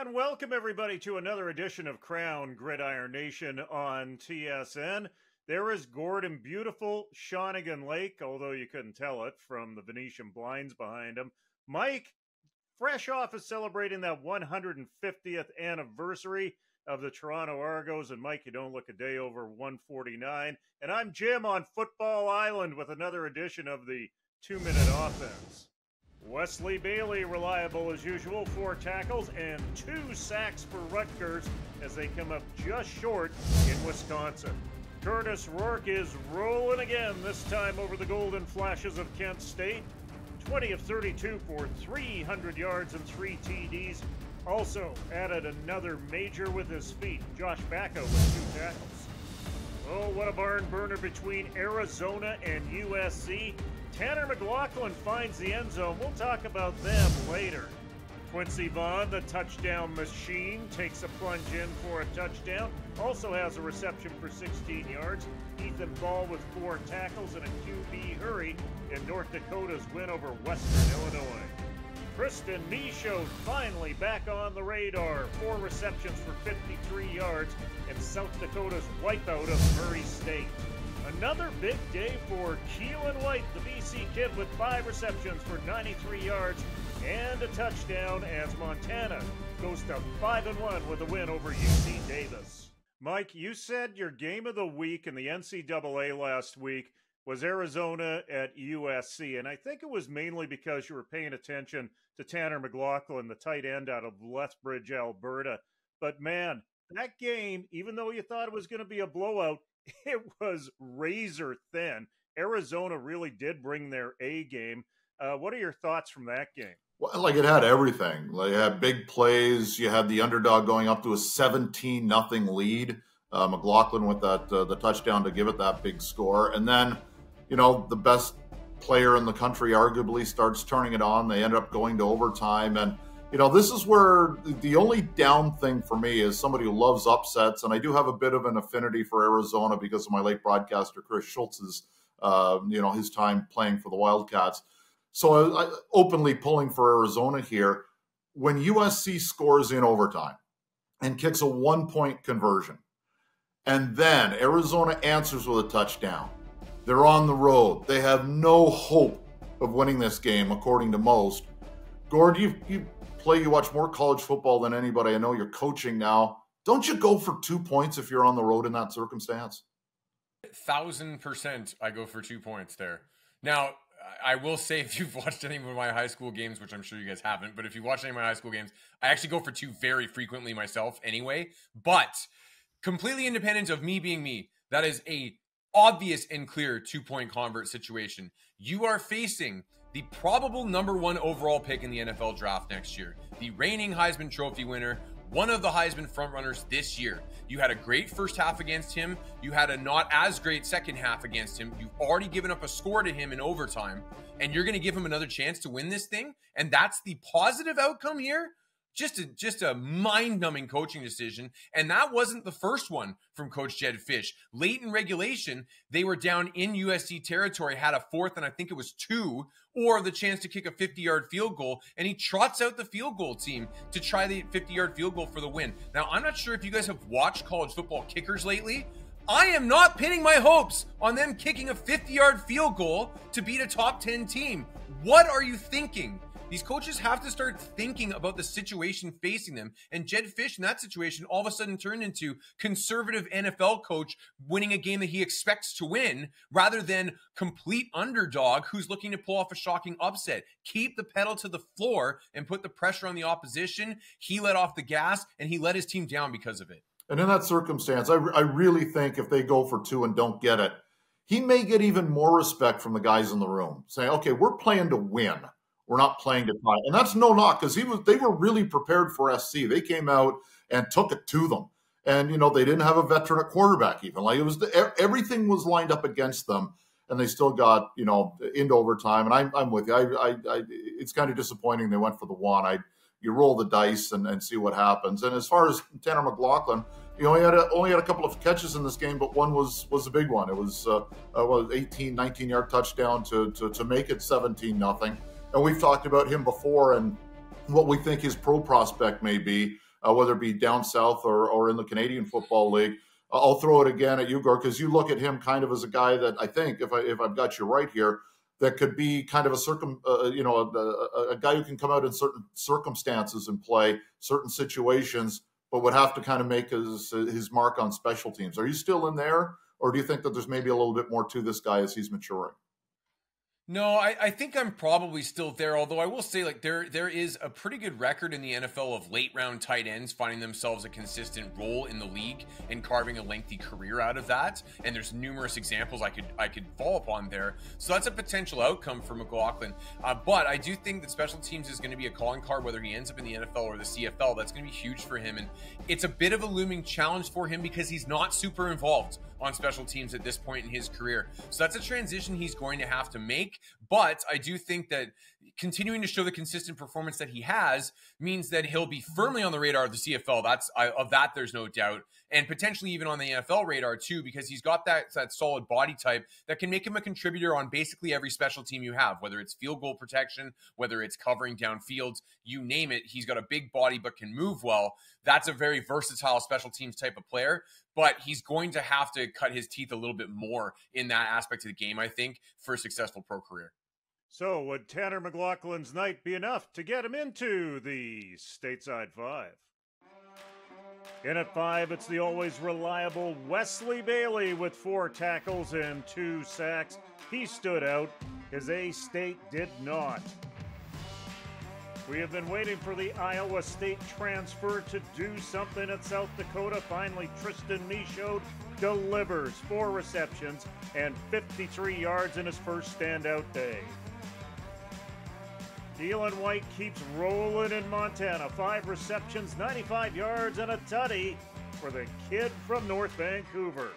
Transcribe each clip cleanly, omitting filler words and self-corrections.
And welcome everybody to another edition of Krown, Gridiron Nation on TSN. There is Gord in beautiful Shawnigan Lake, although you couldn't tell it from the Venetian blinds behind him. Mike, fresh off of celebrating that 150th anniversary of the Toronto Argos. And Mike, you don't look a day over 149. And I'm Jim on Football Island with another edition of the 2-Minute Offense. Wesley Bailey, reliable as usual, 4 tackles and 2 sacks for Rutgers as they come up just short in Wisconsin. Curtis Rourke is rolling again, this time over the Golden Flashes of Kent State. 20 of 32 for 300 yards and 3 TDs. Also added another major with his feet. Josh Bacco with 2 tackles. Oh, what a barn burner between Arizona and USC. Tanner McLaughlin finds the end zone. We'll talk about them later. Quincy Vaughn, the touchdown machine, takes a plunge in for a touchdown. Also has a reception for 16 yards. Ethan Ball with 4 tackles and a QB hurry in North Dakota's win over Western Illinois. Kristen Michaud finally back on the radar. 4 receptions for 53 yards in South Dakota's wipeout of Murray State. Another big day for Keelan White, the BC kid, with 5 receptions for 93 yards and a touchdown as Montana goes to 5-1 with a win over UC Davis. Mike, you said your game of the week in the NCAA last week was Arizona at USC, and I think it was mainly because you were paying attention to Tanner McLaughlin, the tight end out of Lethbridge, Alberta. But man, that game, even though you thought it was going to be a blowout, it was razor thin. Arizona really did bring their A game. What are your thoughts from that game? Well, like, it had everything. Like, it had big plays. You had the underdog going up to a 17-0 lead. McLaughlin with that the touchdown to give it that big score. And then, you know, the best player in the country arguably starts turning it on. They end up going to overtime. And, you know, this is where the only down thing for me is somebody who loves upsets. And I do have a bit of an affinity for Arizona because of my late broadcaster, Chris Schultz's, his time playing for the Wildcats. So I openly pulling for Arizona here. When USC scores in overtime and kicks a 1-point conversion, and then Arizona answers with a touchdown, they're on the road. They have no hope of winning this game, according to most. Gord, you watch more college football than anybody. I know you're coaching now. Don't you go for 2 points if you're on the road in that circumstance? 1,000% I go for 2 points there. Now, I will say, if you've watched any of my high school games, which I'm sure you guys haven't, but if you watch any of my high school games, I actually go for 2 very frequently myself anyway. But completely independent of me being me, that is a obvious and clear 2-point convert situation. You are facing the probable #1 overall pick in the NFL draft next year, the reigning Heisman Trophy winner, one of the Heisman frontrunners this year. You had a great first half against him. You had a not as great second half against him. You've already given up a score to him in overtime, and you're going to give him another chance to win this thing? And that's the positive outcome here? Just a mind-numbing coaching decision. And that wasn't the first one from Coach Jedd Fisch. Late in regulation, they were down in USC territory, had a 4th and I think it was 2, or the chance to kick a 50-yard field goal, and he trots out the field goal team to try the 50-yard field goal for the win. Now, I'm not sure if you guys have watched college football kickers lately. I am not pinning my hopes on them kicking a 50-yard field goal to beat a top 10 team. What are you thinking? These coaches have to start thinking about the situation facing them. And Jedd Fisch in that situation all of a sudden turned into conservative NFL coach winning a game that he expects to win rather than complete underdog who's looking to pull off a shocking upset. Keep the pedal to the floor and put the pressure on the opposition. He let off the gas and he let his team down because of it. And in that circumstance, I really think if they go for 2 and don't get it, he may get even more respect from the guys in the room, saying, okay, we're playing to win. We're not playing to tie. And that's no knock, because they were really prepared for SC. They came out and took it to them. And, you know, they didn't have a veteran at quarterback even. Like, it was everything was lined up against them, and they still got, you know, into overtime. And I'm with you. It's kind of disappointing they went for the 1. You roll the dice and see what happens. And as far as Tanner McLaughlin, you know, he only had a couple of catches in this game, but one was a big one. It was 18, 19-yard touchdown to make it 17-0. And we've talked about him before and what we think his pro prospect may be. whether it be down south or in the Canadian Football League. I'll throw it again at you, Gord, because you look at him kind of as a guy that I think, if I've got you right here, that could be kind of a guy who can come out in certain circumstances and play certain situations, but would have to kind of make his mark on special teams. Are you still in there, or do you think that there's maybe a little bit more to this guy as he's maturing? No, I think I'm probably still there, although I will say, like, there is a pretty good record in the NFL of late round tight ends finding themselves a consistent role in the league and carving a lengthy career out of that. And there's numerous examples I could fall upon there. So that's a potential outcome for McLaughlin. But I do think that special teams is going to be a calling card, whether he ends up in the NFL or the CFL. That's going to be huge for him. And it's a bit of a looming challenge for him because he's not super involved on special teams at this point in his career. So that's a transition he's going to have to make. But I do think that continuing to show the consistent performance that he has means that he'll be firmly on the radar of the CFL. There's no doubt. And potentially even on the NFL radar too, because he's got that solid body type that can make him a contributor on basically every special team you have, whether it's field goal protection, whether it's covering downfield, you name it. He's got a big body but can move well. That's a very versatile special teams type of player, but he's going to have to cut his teeth a little bit more in that aspect of the game, I think, for a successful pro career. So would Tanner McLaughlin's night be enough to get him into the Stateside 5? In at 5, it's the always reliable Wesley Bailey with 4 tackles and 2 sacks. He stood out. His A-State did not. We have been waiting for the Iowa State transfer to do something at South Dakota. Finally, Tristan Michaud delivers 4 receptions and 53 yards in his first standout day. Dylan White keeps rolling in Montana. 5 receptions, 95 yards, and a tutty for the kid from North Vancouver.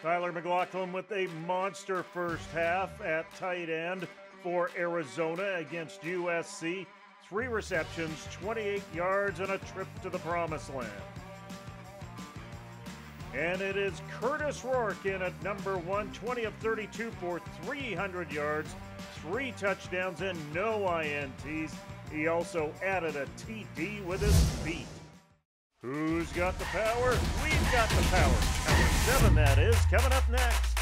Tyler McLaughlin with a monster first half at tight end for Arizona against USC. 3 receptions, 28 yards, and a trip to the promised land. And it is Curtis Rourke in at number 1, 20 of 32 for 300 yards, 3 touchdowns, and no INTs. He also added a TD with his feet. Who's got the power? We've got the power. Power 7, that is, coming up next.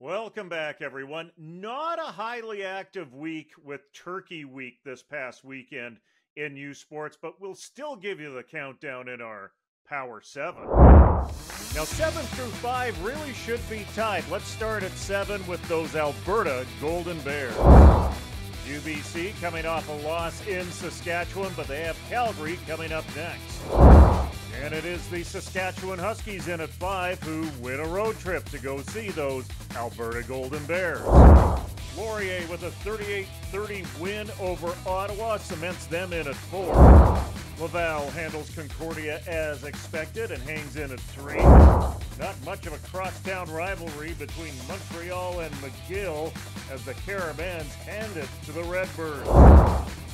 Welcome back, everyone. Not a highly active week with Turkey Week this past weekend in U Sports, but we'll still give you the countdown in our Power 7. Now, 7 through 5 really should be tied. Let's start at 7 with those Alberta Golden Bears. UBC coming off a loss in Saskatchewan, but they have Calgary coming up next. And it is the Saskatchewan Huskies in at 5 who win a road trip to go see those Alberta Golden Bears. Laurier with a 38-30 win over Ottawa cements them in at 4. Laval handles Concordia as expected and hangs in at 3. Not much of a crosstown rivalry between Montreal and McGill as the Caravans hand it to the Redbirds.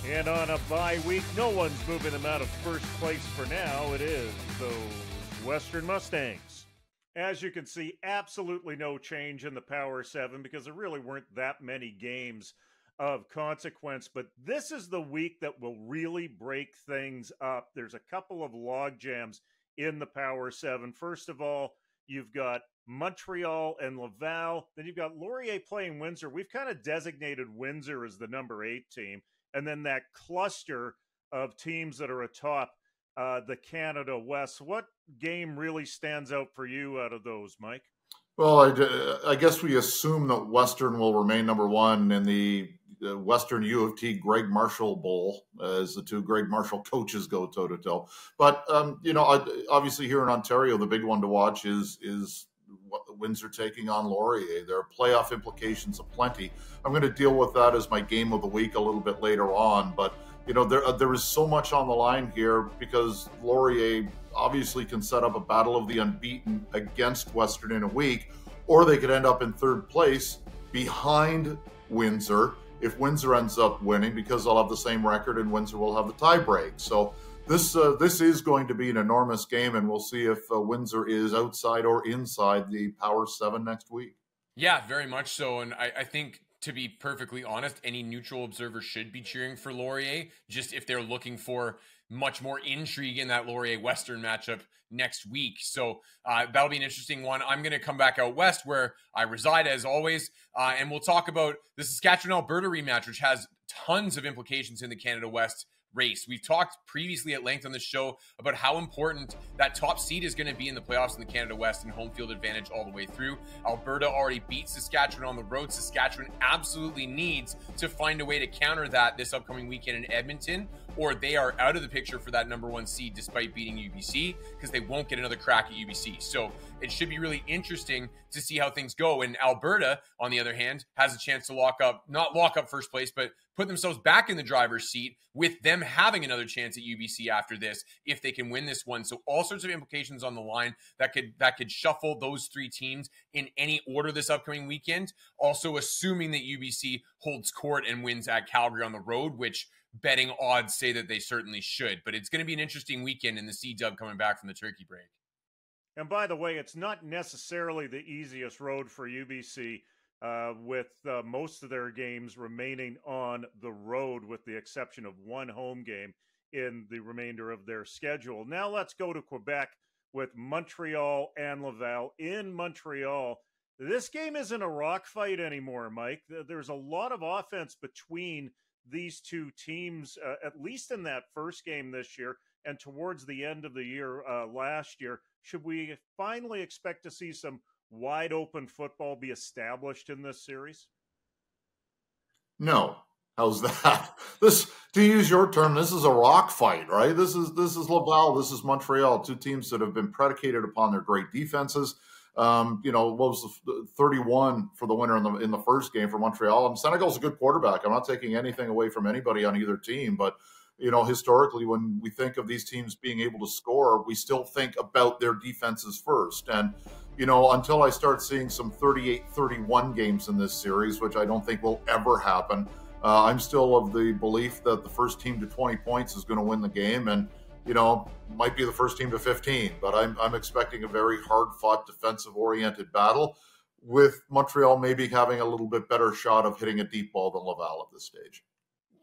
And on a bye week, no one's moving them out of first place for now. It is those Western Mustangs. As you can see, absolutely no change in the Power 7 because there really weren't that many games of consequence. But this is the week that will really break things up. There's a couple of log jams in the Power 7. First of all, you've got Montreal and Laval. Then you've got Laurier playing Windsor. We've kind of designated Windsor as the number 8 team. And then that cluster of teams that are atop the Canada West. What game really stands out for you out of those, Mike? Well, I guess we assume that Western will remain number one in the Western U of T Greg Marshall Bowl, as the two Greg Marshall coaches go toe to toe. But obviously here in Ontario, the big one to watch is what the Windsor taking on Laurier. There are playoff implications aplenty. I'm going to deal with that as my game of the week a little bit later on, but there is so much on the line here because Laurier obviously can set up a battle of the unbeaten against Western in a week, or they could end up in third place behind Windsor if Windsor ends up winning, because they'll have the same record and Windsor will have the tie break. So this is going to be an enormous game, and we'll see if Windsor is outside or inside the Power 7 next week. Yeah, very much so. And I think, to be perfectly honest, any neutral observer should be cheering for Laurier, just if they're looking for much more intrigue in that Laurier-Western matchup next week. So that'll be an interesting one. I'm going to come back out west where I reside, as always, and we'll talk about the Saskatchewan-Alberta rematch, which has tons of implications in the Canada West race. We've talked previously at length on the show about how important that top seed is going to be in the playoffs in the Canada West and home field advantage all the way through. Alberta already beat Saskatchewan on the road. Saskatchewan absolutely needs to find a way to counter that this upcoming weekend in Edmonton, or they are out of the picture for that number one seed despite beating UBC, because they won't get another crack at UBC. So it should be really interesting to see how things go. And Alberta, on the other hand, has a chance to not lock up first place, but put themselves back in the driver's seat with them having another chance at UBC after this if they can win this one. So all sorts of implications on the line that could shuffle those three teams in any order this upcoming weekend. Also assuming that UBC holds court and wins at Calgary on the road, which betting odds say that they certainly should. But it's going to be an interesting weekend in the C-Dub coming back from the turkey break. And by the way, it's not necessarily the easiest road for UBC, with most of their games remaining on the road, with the exception of one home game in the remainder of their schedule. Now let's go to Quebec with Montreal and Laval. In Montreal, this game isn't a rock fight anymore, Mike. There's a lot of offense between these two teams, at least in that first game this year and towards the end of the year last year. Should we finally expect to see some wide open football be established in this series? No. How's that? This, to use your term, this is a rock fight, right? This is Laval, this is Montreal, two teams that have been predicated upon their great defenses. What was the 31 for the winner in the first game for Montreal? And Senegal's a good quarterback. I'm not taking anything away from anybody on either team, but historically, when we think of these teams being able to score, we still think about their defenses first. And, until I start seeing some 38-31 games in this series, which I don't think will ever happen, I'm still of the belief that the first team to 20 points is going to win the game. And, might be the first team to 15, but I'm expecting a very hard-fought, defensive-oriented battle, with Montreal maybe having a little bit better shot of hitting a deep ball than Laval at this stage.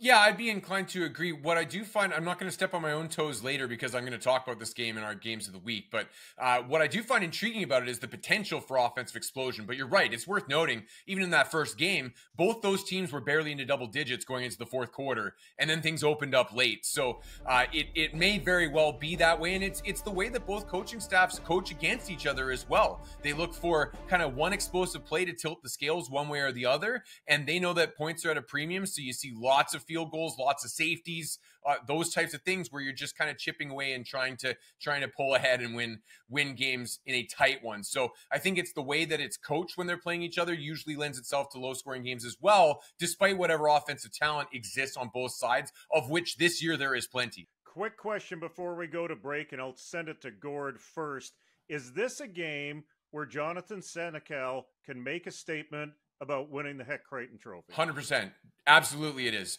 Yeah, I'd be inclined to agree. What I do find, I'm not going to step on my own toes later because I'm going to talk about this game in our games of the week, but what I do find intriguing about it is the potential for offensive explosion. But you're right, it's worth noting, even in that first game, both those teams were barely into double digits going into the fourth quarter, and then things opened up late. So it may very well be that way, and it's the way that both coaching staffs coach against each other as well. They look for kind of one explosive play to tilt the scales one way or the other, and they know that points are at a premium, so you see lots of field goals, lots of safeties, those types of things where you're just kind of chipping away and trying to pull ahead and win games in a tight one. So I think it's the way that it's coached when they're playing each other usually lends itself to low scoring games as well, despite whatever offensive talent exists on both sides, of which this year there is plenty. Quick question before we go to break, and I'll send it to Gord first. Is this a game where Jonathan Senecal can make a statement about winning the Heck Creighton Trophy? 100%. Absolutely it is.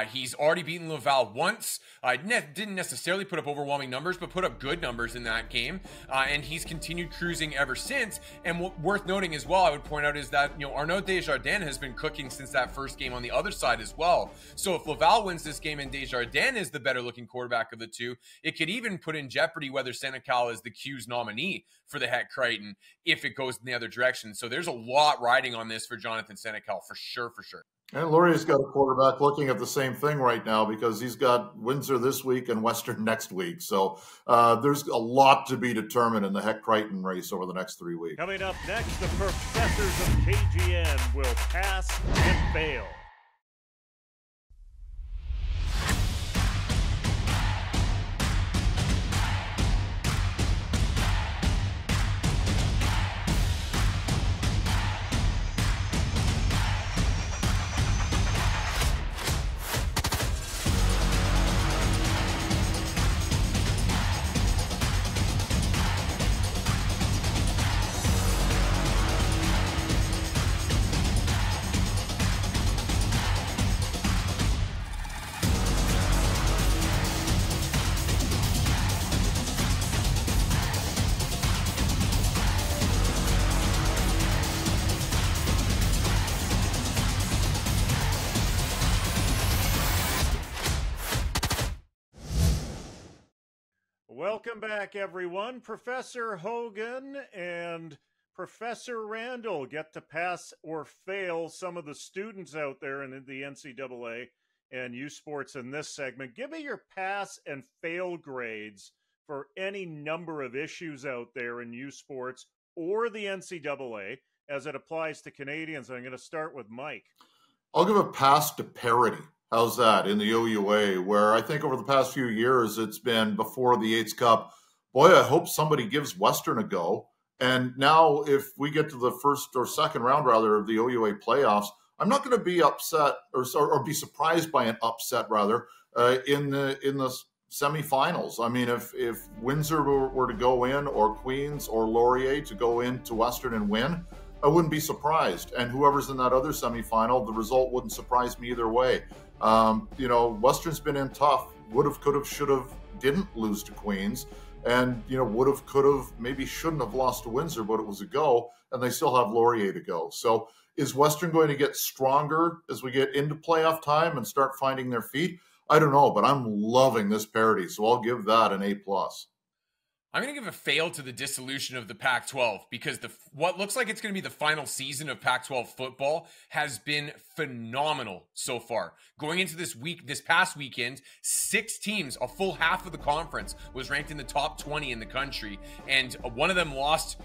He's already beaten Laval once. Didn't necessarily put up overwhelming numbers, but put up good numbers in that game. And he's continued cruising ever since. And worth noting as well, I would point out, is that Arnaud Desjardins has been cooking since that first game on the other side as well. So if Laval wins this game and Desjardins is the better looking quarterback of the two, it could even put in jeopardy whether Senecal is the Q's nominee for the Heck Creighton if it goes in the other direction. So there's a lot riding on this for Jonathan Senecal, for sure, for sure. And Laurier's got a quarterback looking at the same thing right now because he's got Windsor this week and Western next week. So there's a lot to be determined in the Heck Crichton race over the next 3 weeks. Coming up next, the professors of KGN will pass and fail. Welcome back, everyone. Professor Hogan and Professor Randall get to pass or fail some of the students out there in the NCAA and U Sports in this segment. Give me your pass and fail grades for any number of issues out there in U Sports or the NCAA as it applies to Canadians. I'm going to start with Mike. I'll give a pass to parity. How's that in the OUA, where I think over the past few years it's been before the Yates Cup, boy, I hope somebody gives Western a go. And now if we get to the first or second round, rather, of the OUA playoffs, I'm not going to be upset or be surprised by an upset, rather, in the semifinals. I mean, if Windsor were to go in, or Queens or Laurier to go into Western and win, I wouldn't be surprised. And whoever's in that other semifinal, the result wouldn't surprise me either way. Western's been in tough. Would have, could have, should have, didn't lose to Queens. And, would have, could have, maybe shouldn't have lost to Windsor, but it was a go. And they still have Laurier to go. So is Western going to get stronger as we get into playoff time and start finding their feet? I don't know, but I'm loving this parity. So I'll give that an A+. I'm going to give a fail to the dissolution of the Pac-12 because what looks like it's going to be the final season of Pac-12 football has been phenomenal so far. Going into this past weekend, 6 teams, a full half of the conference, was ranked in the top 20 in the country, and one of them lost.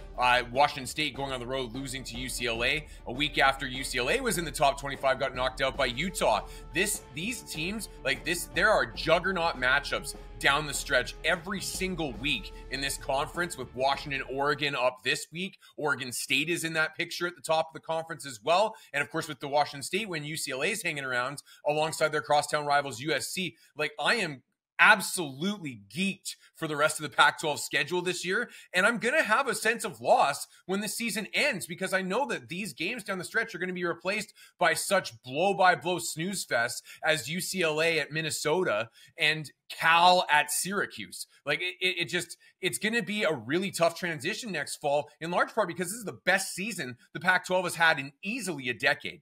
Washington State going on the road, losing to UCLA. A week after UCLA was in the top 25, got knocked out by Utah. These teams like this, there are juggernaut matchups down the stretch every single week in this conference, with Washington, Oregon up this week. Oregon State is in that picture at the top of the conference as well. And of course, with the Washington State, when UCLA is hanging around alongside their crosstown rivals USC, I am absolutely geeked for the rest of the Pac-12 schedule this year. And I'm going to have a sense of loss when the season ends, because I know that these games down the stretch are going to be replaced by such blow-by-blow snooze fests as UCLA at Minnesota and Cal at Syracuse. It's going to be a really tough transition next fall, in large part because this is the best season the Pac-12 has had in easily a decade.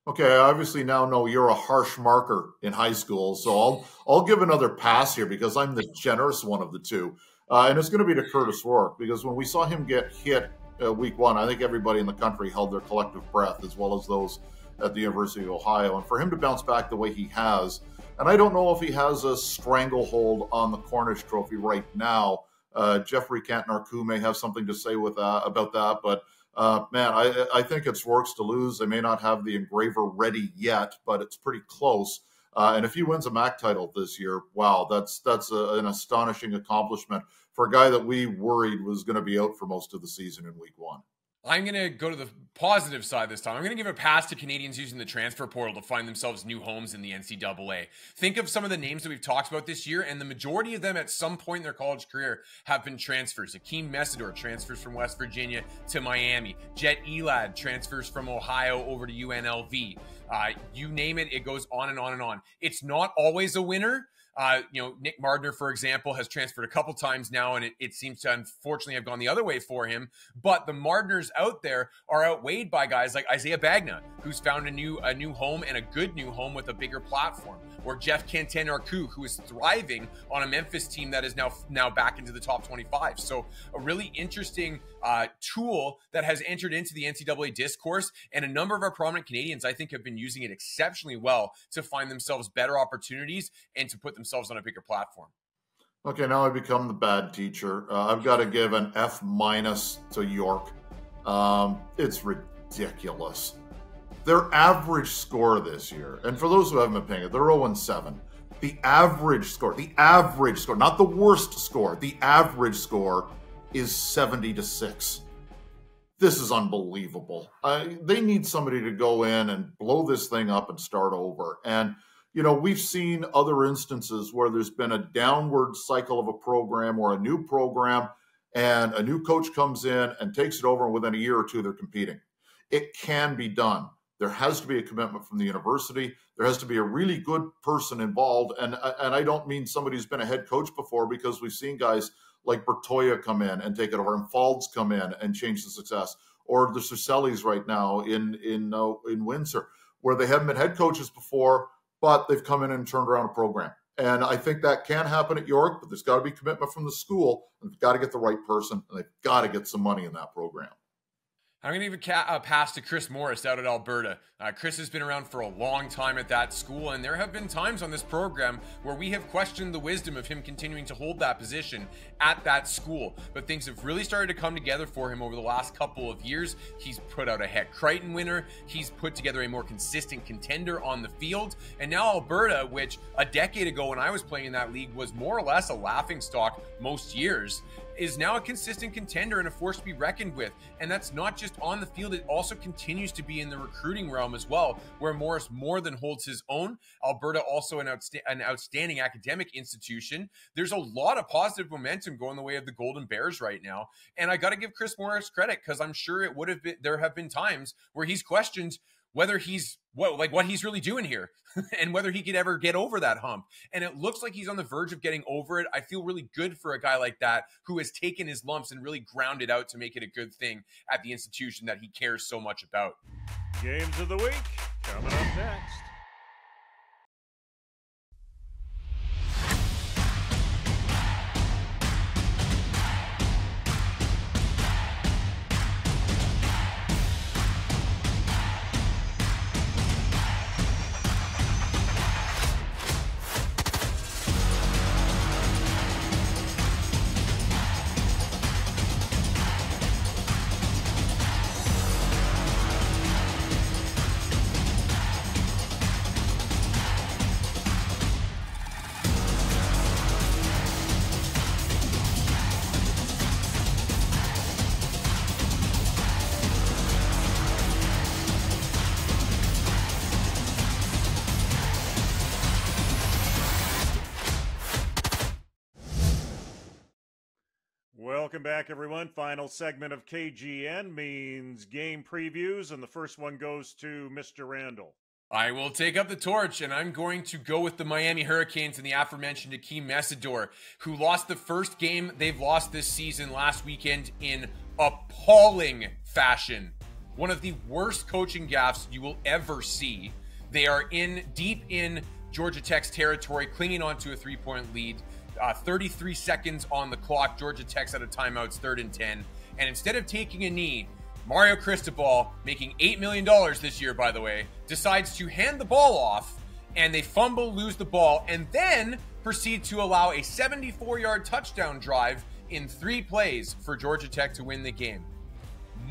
Okay, I obviously now know you're a harsh marker in high school, so I'll give another pass here because I'm the generous one of the two. And it's going to be to Curtis Rourke, because when we saw him get hit week 1, I think everybody in the country held their collective breath, as well as those at the University of Ohio. And for him to bounce back the way he has, and I don't know if he has a stranglehold on the Cornish Trophy right now. Jeffrey Cantnarku may have something to say about that, but I think it's Rourke's to lose. They may not have the engraver ready yet, but it's pretty close. And if he wins a MAC title this year, wow, that's an astonishing accomplishment for a guy that we worried was going to be out for most of the season in week 1. I'm going to go to the positive side this time. I'm going to give a pass to Canadians using the transfer portal to find themselves new homes in the NCAA. Think of some of the names that we've talked about this year, and the majority of them at some point in their college career have been transfers. Akeem Messidor transfers from West Virginia to Miami. Jet Elad transfers from Ohio over to UNLV. You name it, it goes on and on and on. It's not always a winner, Nick Mardner, for example, has transferred a couple times now, and it seems to unfortunately have gone the other way for him. But the Mardners out there are outweighed by guys like Isaiah Bagna, who's found a new home, and a good new home with a bigger platform. Or Jeff Cantan-Arcu, who is thriving on a Memphis team that is now back into the top 25. So a really interesting tool that has entered into the NCAA discourse, and a number of our prominent Canadians, I think, have been using it exceptionally well to find themselves better opportunities and to put themselves on a bigger platform. Okay, now I become the bad teacher. I've got to give an F- to York. It's ridiculous. Their average score this year, and for those who haven't been paying it, they're 0-7. The average score, not the worst score, the average score is 70-6. This is unbelievable. They need somebody to go in and blow this thing up and start over. And, we've seen other instances where there's been a downward cycle of a program or a new program, and a new coach comes in and takes it over, and within a year or two, they're competing. It can be done. There has to be a commitment from the university. There has to be a really good person involved. And I don't mean somebody who's been a head coach before, because we've seen guys like Bertoya come in and take it over, and Falds come in and change the success, or the Cercellis right now in Windsor, where they haven't been head coaches before, but they've come in and turned around a program. And I think that can happen at York, but there's got to be commitment from the school, and they've got to get the right person, and they've got to get some money in that program. I'm going to even pass to Chris Morris out at Alberta. Chris has been around for a long time at that school, and there have been times on this program where we have questioned the wisdom of him continuing to hold that position at that school. But things have really started to come together for him over the last couple of years. He's put out a Heck Crichton winner. He's put together a more consistent contender on the field. And now Alberta, which a decade ago when I was playing in that league was more or less a laughingstock most years, is now a consistent contender and a force to be reckoned with. And that's not just on the field, it also continues to be in the recruiting realm as well, where Morris more than holds his own. Alberta also an outstanding academic institution. There's a lot of positive momentum going the way of the Golden Bears right now. And I got to give Chris Morris credit, because I'm sure there have been times where he's questioned whether he's what he's really doing here and whether he could ever get over that hump. And it looks like he's on the verge of getting over it. I feel really good for a guy like that who has taken his lumps and really ground it out to make it a good thing at the institution that he cares so much about. Games of the week coming up next. Welcome back, everyone. Final segment of KGN means game previews, and the first one goes to Mr. Randall. I will take up the torch, and I'm going to go with the Miami Hurricanes and the aforementioned Akeem Messidor, who lost the first game they've lost this season last weekend in appalling fashion. One of the worst coaching gaffes you will ever see. They are deep in Georgia Tech's territory, clinging onto a 3-point lead. 33 seconds on the clock. Georgia Tech's out of timeouts, 3rd and 10. And instead of taking a knee, Mario Cristobal, making $8 million this year, by the way, decides to hand the ball off, and they fumble, lose the ball, and then proceed to allow a 74-yard touchdown drive in 3 plays for Georgia Tech to win the game.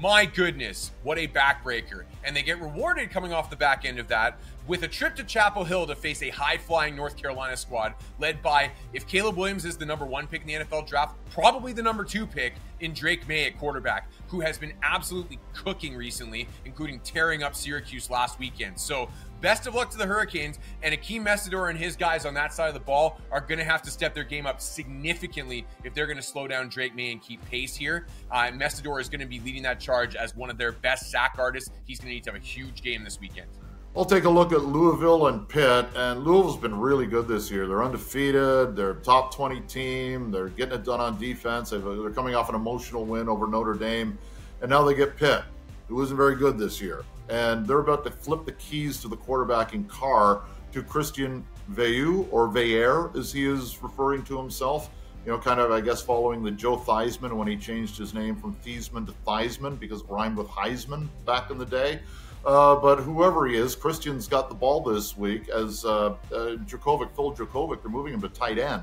My goodness, what a backbreaker. And they get rewarded coming off the back end of that with a trip to Chapel Hill to face a high-flying North Carolina squad led by, if Caleb Williams is the number 1 pick in the NFL draft, probably the number 2 pick in Drake May at quarterback, who has been absolutely cooking recently, including tearing up Syracuse last weekend. So best of luck to the Hurricanes, and Akeem Messidor and his guys on that side of the ball are going to have to step their game up significantly if they're going to slow down Drake May and keep pace here. Messidor is going to be leading that charge as one of their best sack artists. He's going to need to have a huge game this weekend. I'll take a look at Louisville and Pitt, and Louisville's been really good this year. They're undefeated. They're a top 20 team. They're getting it done on defense. They're coming off an emotional win over Notre Dame, and now they get Pitt, who isn't very good this year. And they're about to flip the keys to the quarterbacking car to Christian Veilleux, or Veilleux, as he is referring to himself. You know, kind of, I guess, following the Joe Theismann when he changed his name from Thiesman to Theismann because it rhymed with Heisman back in the day. But whoever he is, Christian's got the ball this week as Phil Dracovic, they're moving him to tight end.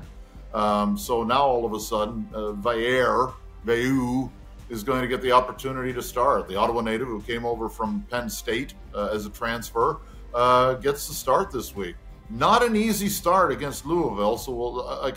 So now all of a sudden, Veilleux is going to get the opportunity to start. The Ottawa native who came over from Penn State as a transfer gets the start this week. Not an easy start against Louisville, so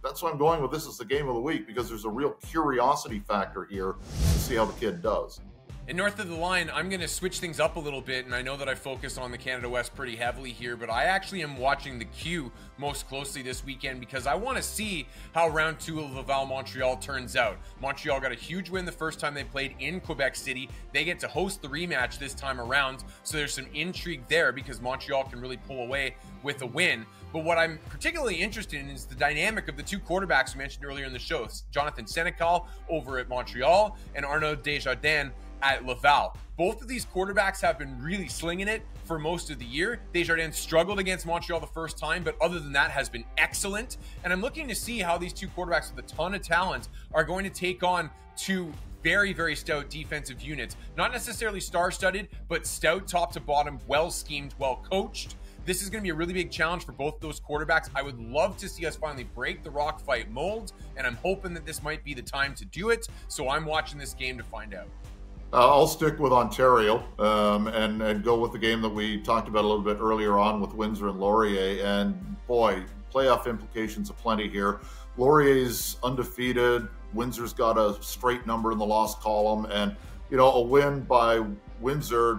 that's why I'm going with this as the game of the week, because there's a real curiosity factor here to see how the kid does. And north of the line, I'm going to switch things up a little bit, and I know that I focus on the Canada West pretty heavily here, but I actually am watching the Q most closely this weekend because I want to see how round 2 of Laval-Montreal turns out. Montreal got a huge win the first time they played in Quebec City. They get to host the rematch this time around, so there's some intrigue there because Montreal can really pull away with a win. But what I'm particularly interested in is the dynamic of the two quarterbacks we mentioned earlier in the show, Jonathan Senecal over at Montreal and Arnaud Desjardins at Laval. Both of these quarterbacks have been really slinging it for most of the year. Desjardins struggled against Montreal the first time, but other than that has been excellent. And I'm looking to see how these two quarterbacks with a ton of talent are going to take on two very, very stout defensive units. Not necessarily star-studded, but stout top to bottom, well-schemed, well-coached. This is going to be a really big challenge for both of those quarterbacks. I would love to see us finally break the rock fight mold, and I'm hoping that this might be the time to do it. So I'm watching this game to find out. I'll stick with Ontario and go with the game that we talked about a little bit earlier on with Windsor and Laurier. And boy, playoff implications aplenty here. Laurier's undefeated. Windsor's got a straight number in the loss column. And, you know, a win by Windsor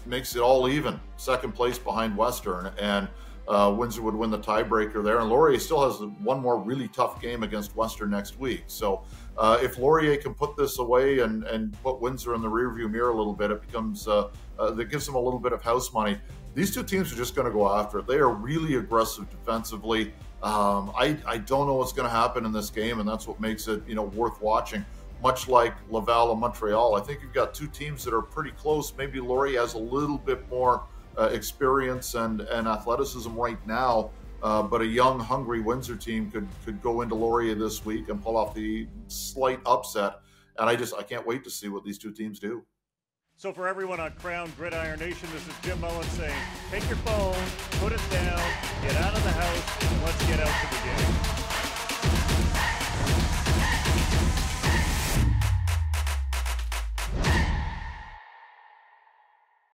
makes it all even. Second place behind Western. And Windsor would win the tiebreaker there. And Laurier still has one more really tough game against Western next week. So if Laurier can put this away and put Windsor in the rearview mirror a little bit, it becomes that gives them a little bit of house money. These two teams are just going to go after it. They are really aggressive defensively. I don't know what's going to happen in this game, and that's what makes it, you know, worth watching. Much like Laval and Montreal, I think you've got two teams that are pretty close. Maybe Laurier has a little bit more experience and athleticism right now. But a young, hungry Windsor team could go into Laurier this week and pull off the slight upset. And I can't wait to see what these two teams do. So for everyone on Krown Gridiron Nation, this is Jim Mullen saying, take your phone, put it down, get out of the house,